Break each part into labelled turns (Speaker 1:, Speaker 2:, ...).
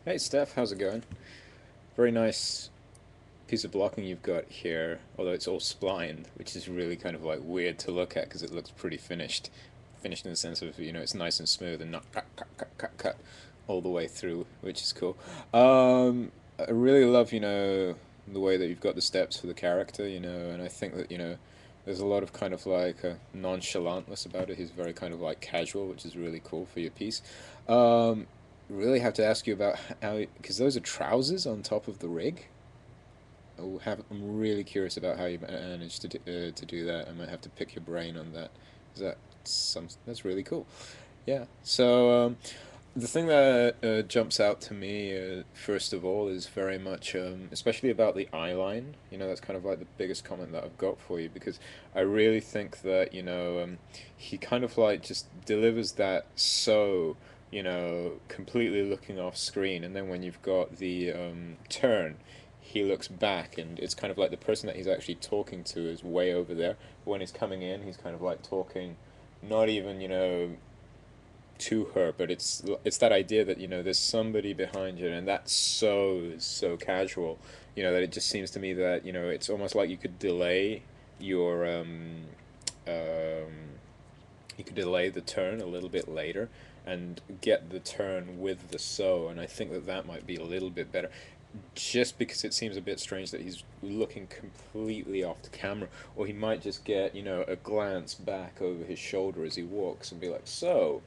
Speaker 1: Hey Steph, how's it going? Very nice piece of blocking you've got here, although it's all splined, which is really kind of like weird to look at because it looks pretty finished. Finished in the sense of, it's nice and smooth and not cut all the way through, which is cool. I really love, the way that you've got the steps for the character, and I think that, there's a lot of kind of like nonchalantness about it. He's very kind of like casual, which is really cool for your piece. Um, really have to ask you about how, because those are trousers on top of the rig. I'm really curious about how you managed to do that. I might have to pick your brain on that. Is that that's really cool. Yeah. So the thing that jumps out to me first of all is very much, especially about the eye line. That's kind of like the biggest comment that I've got for you because I really think that he kind of like just delivers that so completely looking off screen, and then when you've got the turn, he looks back, and it's kind of like the person that he's actually talking to is way over there. But when he's coming in, he's kind of like talking, not even to her, but it's that idea that there's somebody behind you, and that's so casual, that it just seems to me that it's almost like your um, you could delay the turn a little bit later and get the turn with the so, and I think that that might be a little bit better, just because it seems a bit strange that he's looking completely off the camera, or he might just get a glance back over his shoulder as he walks and be like so,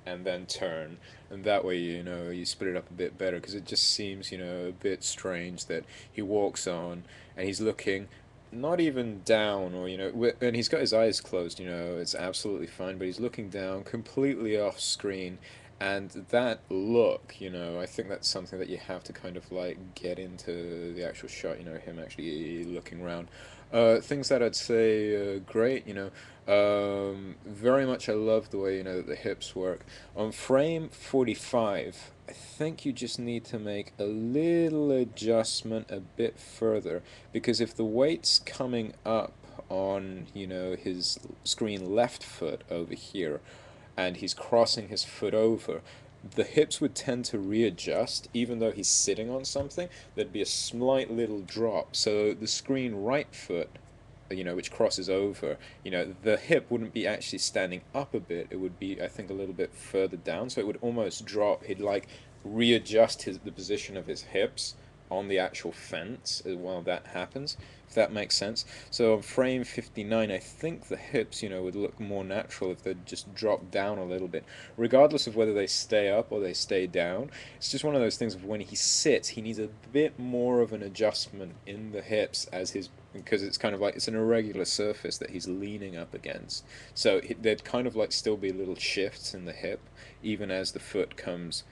Speaker 1: and then turn, and that way you split it up a bit better, because it just seems a bit strange that he walks on and he's looking not even down, or and he's got his eyes closed, it's absolutely fine, but he's looking down completely off screen, and that look, I think that's something that you have to kind of like get into the actual shot, him actually looking around. Things that I'd say great, very much I love the way that the hips work. On frame 45, I think you just need to make a little adjustment a bit further, because if the weight's coming up on his screen left foot over here, and he's crossing his foot over, the hips would tend to readjust even though he's sitting on something. There'd be a slight little drop, so the screen right foot, which crosses over, the hip wouldn't be actually standing up a bit. It would be, I think, a little bit further down. So it would almost drop. He'd like readjust the position of his hips on the actual fence while that happens, if that makes sense. So on frame 59, I think the hips, would look more natural if they just drop down a little bit, regardless of whether they stay up or they stay down. It's just one of those things of when he sits, he needs a bit more of an adjustment in the hips as his, because it's kind of like it's an irregular surface that he's leaning up against. So there'd kind of like still be little shifts in the hip, even as the foot comes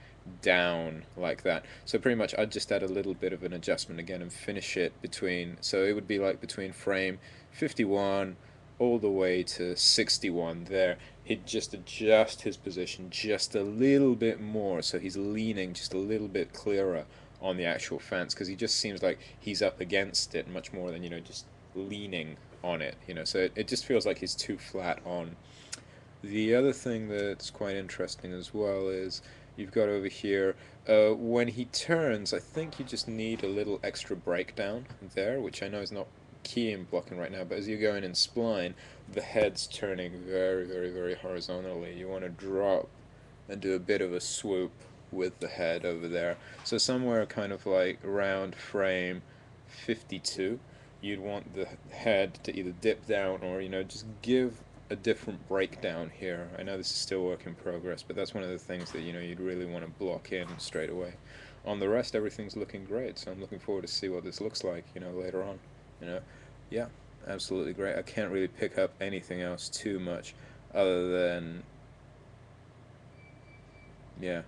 Speaker 1: down like that. So pretty much I'd just add a little bit of an adjustment again and finish it between, so it would be like between frame 51 all the way to 61 there. He'd just adjust his position just a little bit more, so he's leaning just a little bit clearer on the actual fence, because he just seems like he's up against it much more than just leaning on it, so it just feels like he's too flat on. The other thing that's quite interesting as well is you've got over here, when he turns, I think you just need a little extra breakdown there, which I know is not key in blocking right now, but as you go in spline, the head's turning very horizontally. You want to drop and do a bit of a swoop with the head over there. So somewhere kind of like around frame 52, you'd want the head to either dip down or, just give a different breakdown here. I know this is still work in progress, but that's one of the things that, you'd really want to block in straight away. On the rest, everything's looking great, so I'm looking forward to see what this looks like, later on. You know, yeah, absolutely great. I can't really pick up anything else too much other than, yeah,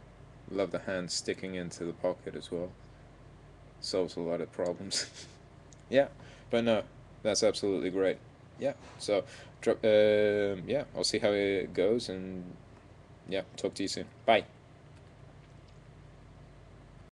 Speaker 1: love the hand sticking into the pocket as well. Solves a lot of problems. Yeah, but no, that's absolutely great. Yeah, so drop. Yeah, I'll see how it goes, and yeah, talk to you soon. Bye.